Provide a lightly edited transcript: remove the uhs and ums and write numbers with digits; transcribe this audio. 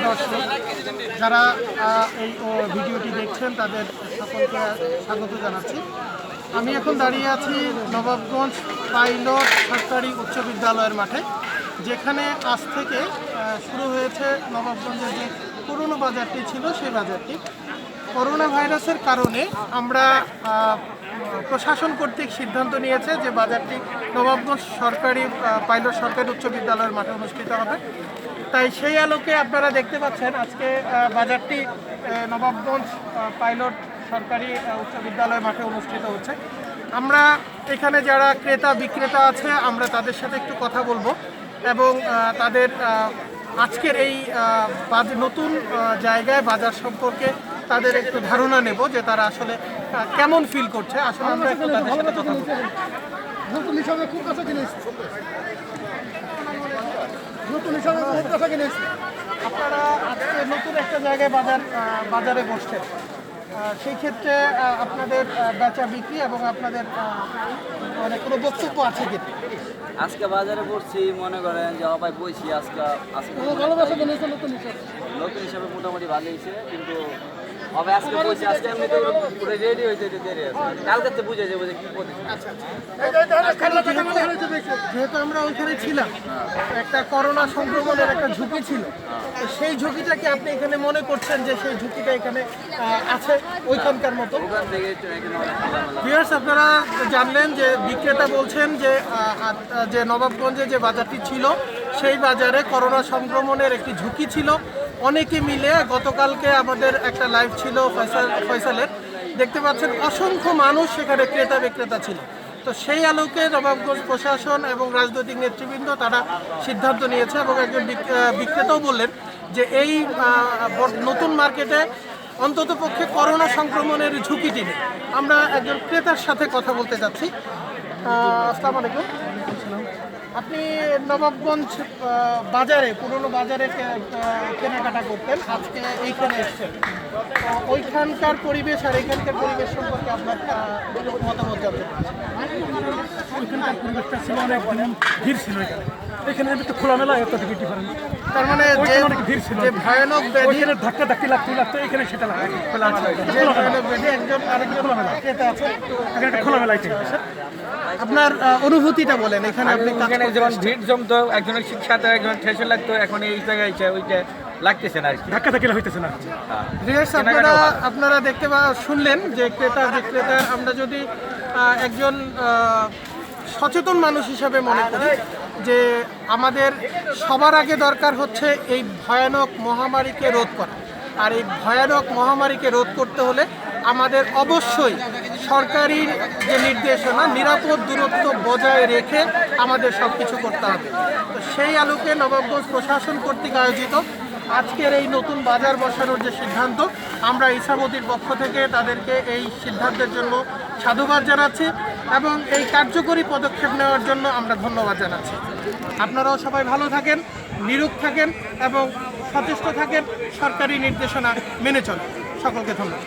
দর্শক যারা এই ভিডিওটি দেখছেন তাদের সকলকে স্বাগত জানাচ্ছি। আমি এখন দাঁড়িয়ে আছি নবাবগঞ্জ পাইলট সরকারি উচ্চ বিদ্যালয়ের মাঠে, যেখানে আজ থেকে শুরু হয়েছে নবাবগঞ্জের যে পুরনো বাজারটি ছিল সেই বাজারটি। করোনা ভাইরাসের কারণে আমরা প্রশাসন কর্তৃক সিদ্ধান্ত নিয়েছে যে বাজারটি নবাবগঞ্জ সরকারি পাইলট সরকারি উচ্চ বিদ্যালয়ের মাঠে অনুষ্ঠিত হবে। তাই সেই আলোকে আপনারা দেখতে পাচ্ছেন আজকে বাজারটি নবাবগঞ্জ পাইলট সরকারি উচ্চ বিদ্যালয় মাঠে অনুষ্ঠিত হচ্ছে। আমরা এখানে যারা ক্রেতা বিক্রেতা আছে আমরা তাদের সাথে একটু কথা বলবো এবং তাদের আজকের এই নতুন জায়গায় বাজার সম্পর্কে তাদের একটু ধারণা নেব যে তারা আসলে কেমন ফিল করছে। আসলে আমরা একটু তাদের সাথে কথা বলবো। আপনারা আজকে নতুন একটা জায়গায় বাজারে বসছেন, সেই ক্ষেত্রে আপনাদের বেচা বিক্রি এবং আপনাদের মানে কোনো বক্তব্য আছে কি? আজকে বাজারে পড়ছি, মনে করেন যে ভাই বইছি আজকে নতুন হিসাবে মোটামুটি ভালো হয়েছে, কিন্তু হবে আজকে বইছি আজকে এমনি তো পুরো রেডি হইতে দেরি আছে, কালকে তো বুঝে যাবো যে কি করতে। যেহেতু আমরা ওইখানে ছিলাম, একটা করোনা সংক্রমণের একটা ঝুঁকি ছিল, সেই ঝুঁকিটাকে আপনি এখানে মনে করছেন যে সেই ঝুঁকিটা এখানে আছে ওইখানকার মতো? ভিউয়ার্স, আপনারা জানলেন যে বিক্রেতা বলছেন যে নবাবগঞ্জে যে বাজারটি ছিল সেই বাজারে করোনা সংক্রমণের একটি ঝুঁকি ছিল। অনেকে মিলে গতকালকে আমাদের একটা লাইভ ছিল ফয়সালের, দেখতে পাচ্ছেন অসংখ্য মানুষ সেখানে ক্রেতা বিক্রেতা ছিল। তো সেই আলোকে নবাবগঞ্জ প্রশাসন এবং রাজনৈতিক নেতৃবৃন্দ তারা সিদ্ধান্ত নিয়েছে এবং একজন বিক্রেতাও বললেন যে এই নতুন মার্কেটে অন্ততপক্ষে করোনা সংক্রমণের ঝুঁকিটি নেই। আমরা একজন ক্রেতার সাথে কথা বলতে যাচ্ছি। আসসালামু আলাইকুম। আপনি নবাবগঞ্জ বাজারে পুরনো বাজারে কেনাকাটা করতেন, আজকে এইখানে এসছেন, ওইখানকার পরিবেশ আর এখানকার পরিবেশ সম্পর্কে আপনার মতামত জানতে পারি। ওইখানকার পরিবেশটা ছিল অনেক ভিড় ছিল, এখানে একটু খোলামেলা, এত থেকে ডিফারেন্স। তার মানে অনেক ভিড় ছিল, যে ভয়ানক ব্যাধি ধাক্কা ধাক্কি লাগতো এখানে সেটা লাগে যে ভয়ানক ব্যাধি একজন আরেকজন ক্রেতা আছে, এখানে একটা খোলামেলায় ঠিক আছে। আপনার অনুভূতিটা বলেন। এখানে আপনি এখানে যেমন ভিড় জমতো, একজনের শিক্ষাতে একজনের ঠেসে লাগতো, এখন এই জায়গায় ওইটা লাগতেছে না আর কি, ধাক্কা ধাক্কি হইতেছে না। আপনারা দেখতে শুনলেন যে ক্রেতা বিক্রেতা। আমরা যদি একজন সচেতন মানুষ হিসাবে মনে করি যে আমাদের সবার আগে দরকার হচ্ছে এই ভয়ানক মহামারীকে রোধ করা, আর এই ভয়ানক মহামারীকে রোধ করতে হলে আমাদের অবশ্যই সরকারি যে নির্দেশনা, নিরাপদ দূরত্ব বজায় রেখে আমাদের সব কিছু করতে হবে। তো সেই আলোকে নবাবগঞ্জ প্রশাসন কর্তৃক আয়োজিত আজকের এই নতুন বাজার বসানোর যে সিদ্ধান্ত, আমরা ইসামতির পক্ষ থেকে তাদেরকে এই সিদ্ধান্তের জন্য সাধুবাদ জানাচ্ছি এবং এই কার্যকরী পদক্ষেপ নেওয়ার জন্য আমরা ধন্যবাদ জানাচ্ছি। আপনারাও সবাই ভালো থাকেন, নিরোগ থাকেন এবং সচেষ্ট থাকেন, সরকারি নির্দেশনা মেনে চলেন। সকলকে ধন্যবাদ।